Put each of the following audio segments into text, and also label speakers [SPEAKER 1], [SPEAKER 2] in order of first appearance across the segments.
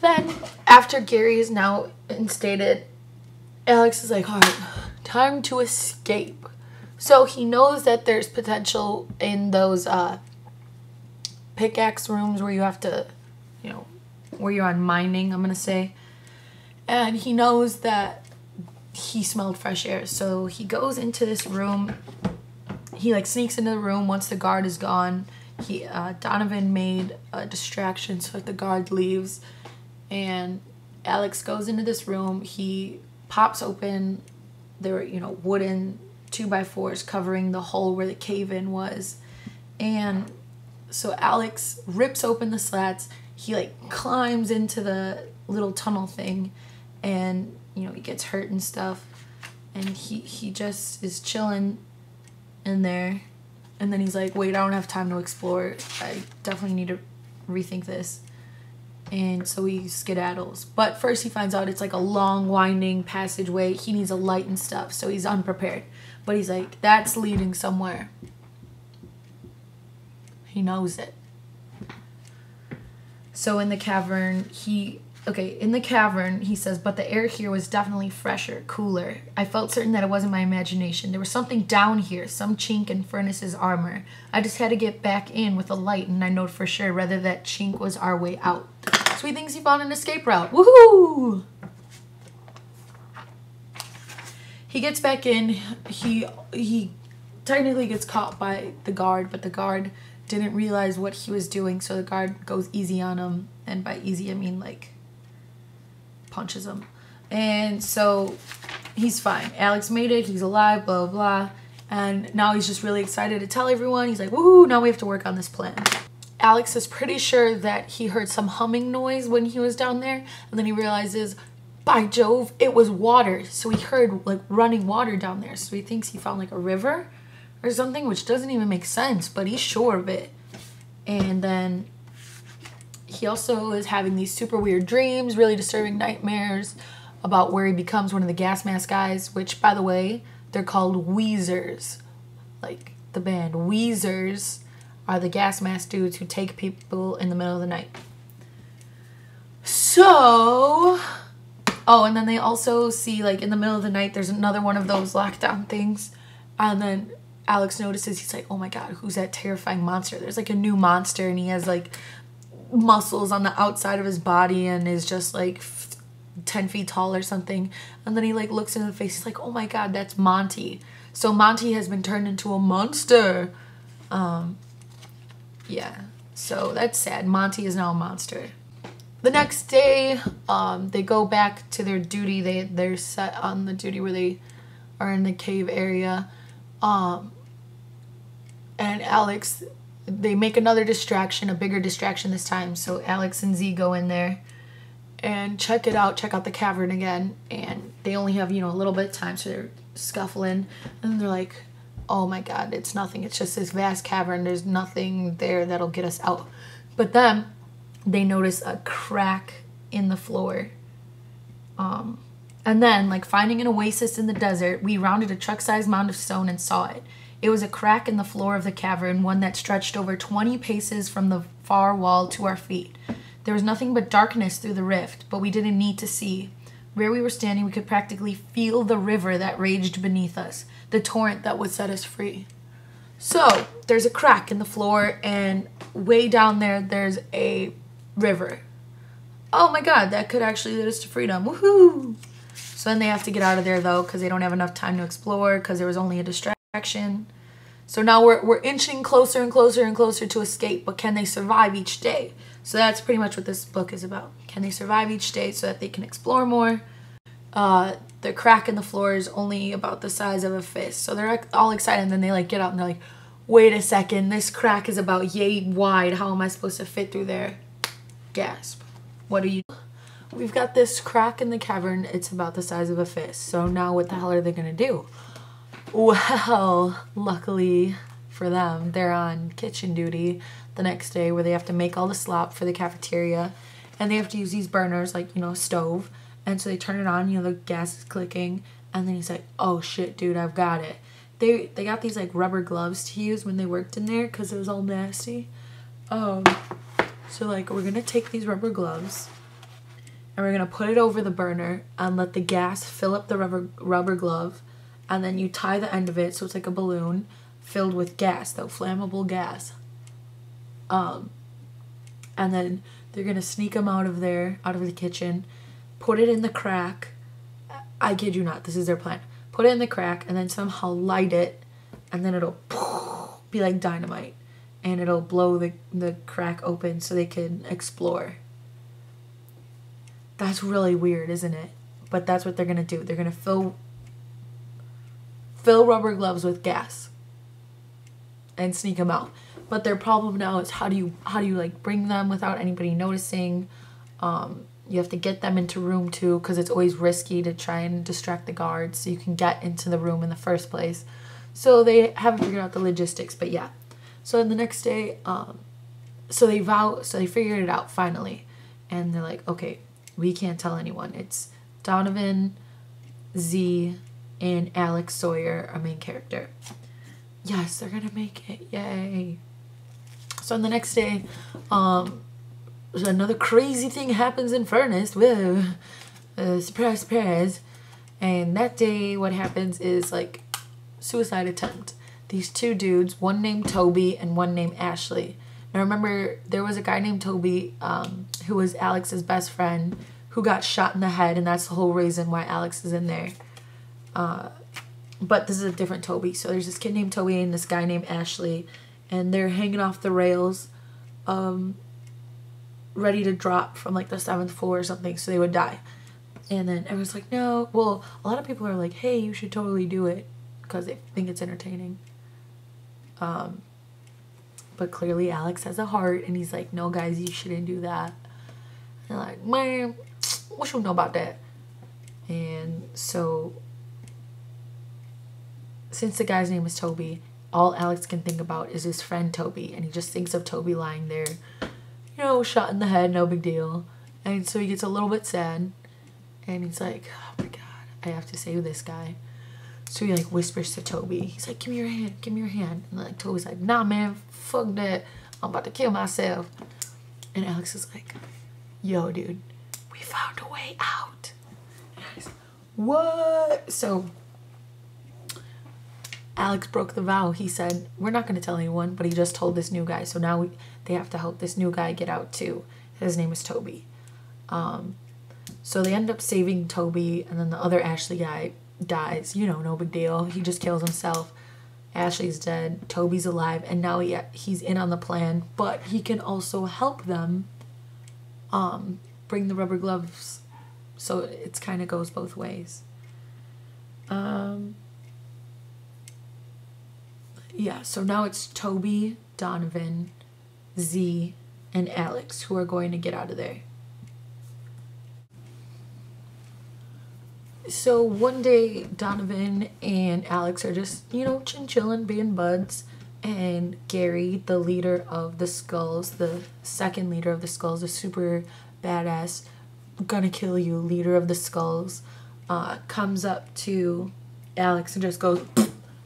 [SPEAKER 1] Then, after Gary is now instated, Alex is like, all right, time to escape. So he knows that there's potential in those pickaxe rooms where you have to, you know, where you're on mining, I'm going to say. And he knows that he smelled fresh air. So he goes into this room. He like sneaks into the room once the guard is gone. Donovan made a distraction so that the guard leaves. And Alex goes into this room. He pops open their, wooden 2x4s covering the hole where the cave-in was. And so Alex rips open the slats. He like climbs into the little tunnel thing, and he gets hurt and stuff. And he just is chilling in there. And then he's like, wait, I don't have time to explore. I definitely need to rethink this. And so he skedaddles. But first he finds out it's like a long winding passageway. He needs a light and stuff, so he's unprepared. But he's like, that's leading somewhere. He knows it. So in the cavern, he says, but the air here was definitely fresher, cooler. I felt certain that it wasn't my imagination. There was something down here, some chink in Furnace's armor. I just had to get back in with a light, and I know for sure whether that chink was our way out. So he thinks he found an escape route. Woohoo! He gets back in. He technically gets caught by the guard, but the guard didn't realize what he was doing, so the guard goes easy on him. And by easy, I mean like punches him. And so he's fine. Alex made it. He's alive, blah, blah, blah. And now he's just really excited to tell everyone. He's like, woohoo, now we have to work on this plan. Alex is pretty sure that he heard some humming noise when he was down there. And then he realizes, by Jove, it was water. So he heard like running water down there. So he thinks he found like a river or something, which doesn't even make sense, but he's sure of it. And then he also is having these super weird dreams, really disturbing nightmares about where he becomes one of the gas mask guys, which, by the way, they're called Weezers. Like the band. Weezers are the gas mask dudes who take people in the middle of the night. So, oh, and then they also see, like, in the middle of the night, there's another one of those lockdown things. And then Alex notices, he's like, oh my god, who's that terrifying monster? There's like a new monster, and he has like muscles on the outside of his body and is just like 10 feet tall or something. And then he like looks in the face, he's like, oh my god, that's Monty. So Monty has been turned into a monster. Yeah, so that's sad. Monty is now a monster. The next day, they go back to their duty. They're set on the duty where they are in the cave area. And Alex, they make another distraction, a bigger distraction this time. So Alex and Z go in there and check out the cavern again. And they only have, a little bit of time, so they're scuffling. And then they're like, oh my god, it's nothing. It's just this vast cavern. There's nothing there that'll get us out. But then they notice a crack in the floor. And then, like finding an oasis in the desert, we rounded a truck-sized mound of stone and saw it. It was a crack in the floor of the cavern, one that stretched over 20 paces from the far wall to our feet. There was nothing but darkness through the rift, but we didn't need to see. Where we were standing, we could practically feel the river that raged beneath us, the torrent that would set us free. So, there's a crack in the floor, and way down there, there's a river. Oh my god, that could actually lead us to freedom. Woohoo! So then they have to get out of there, though, because they don't have enough time to explore, because there was only a distraction. So now we're inching closer and closer and closer to escape, but can they survive each day? So that's pretty much what this book is about. Can they survive each day so that they can explore more? The crack in the floor is only about the size of a fist. So they're all excited, and then they like get out and they're like, wait a second, this crack is about yay wide. How am I supposed to fit through there? Gasp. What are you? We've got this crack in the cavern. It's about the size of a fist. So now what the hell are they gonna do? Well, luckily for them, they're on kitchen duty the next day where they have to make all the slop for the cafeteria, and they have to use these burners, like, stove. And so they turn it on, the gas is clicking, and then he's like, oh shit, dude, I've got it. They got these like rubber gloves to use when they worked in there because it was all nasty. So like, we're gonna take these rubber gloves and we're gonna put it over the burner and let the gas fill up the rubber glove, and then you tie the end of it so it's like a balloon filled with gas, though flammable gas. And then they're gonna sneak them out of there, out of the kitchen, put it in the crack. I kid you not, this is their plan. Put it in the crack and then somehow light it, and then it'll be like dynamite, and it'll blow the crack open so they can explore. That's really weird, isn't it? But that's what they're gonna do. They're gonna fill rubber gloves with gas and sneak them out. But their problem now is how do you like bring them without anybody noticing? You have to get them into room 2 because it's always risky to try and distract the guards so you can get into the room in the first place. So they haven't figured out the logistics, but yeah. So then the next day, so they figured it out finally, and they're like, okay, we can't tell anyone. It's Donovan, Z, and Alex Sawyer, our main character. Yes, they're gonna make it, yay. So on the next day, another crazy thing happens in Furnace. Whoa, surprise, surprise. And that day, what happens is like suicide attempt. These 2 dudes, one named Toby and one named Ashley. Now remember, there was a guy named Toby who was Alex's best friend who got shot in the head, and that's the whole reason why Alex is in there. But this is a different Toby. So there's this kid named Toby and this guy named Ashley, and they're hanging off the rails, ready to drop from like the 7th floor or something, so they would die. And then everyone's like, no. Well, a lot of people are like, hey, you should totally do it because they think it's entertaining. But clearly Alex has a heart, and he's like, no, guys, you shouldn't do that. And they're like, man, what you know about that? And so, since the guy's name is Toby, all Alex can think about is his friend Toby, and he just thinks of Toby lying there, you know, shot in the head, no big deal. And so he gets a little bit sad, and he's like, oh my god, I have to save this guy. So he like whispers to Toby, he's like, give me your hand, give me your hand. And like Toby's like, nah man, fuck that, I'm about to kill myself. And Alex is like, yo dude, we found a way out. And I was like, what? So Alex broke the vow. He said, we're not going to tell anyone, but he just told this new guy. So now they have to help this new guy get out too. His name is Toby. So they end up saving Toby, and then the other Ashley guy dies. You know, no big deal. He just kills himself. Ashley's dead. Toby's alive, and now he's in on the plan, but he can also help them bring the rubber gloves. So it kind of goes both ways. Yeah, so now it's Toby, Donovan, Z, and Alex who are going to get out of there. So one day, Donovan and Alex are just, you know, chillin', being buds. And Gary, the leader of the Skulls, the second leader of the Skulls, the super badass, gonna kill you leader of the Skulls, comes up to Alex and just goes,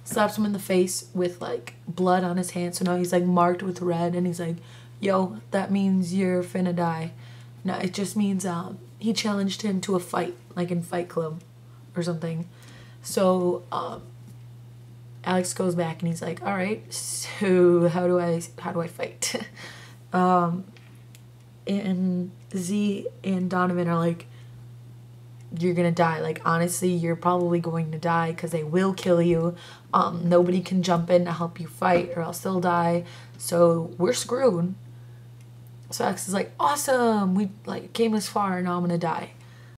[SPEAKER 1] slaps him in the face with like blood on his hand. So now he's like marked with red, and he's like, yo, that means you're finna die. No, it just means he challenged him to a fight, like in Fight Club or something. So Alex goes back and he's like, all right, so how do I fight? And Z and Donovan are like, you're gonna die. Like, honestly, you're probably going to die because they will kill you. Nobody can jump in to help you fight or else they'll die. So we're screwed. So Alex is like, awesome, we like came this far and now I'm gonna die.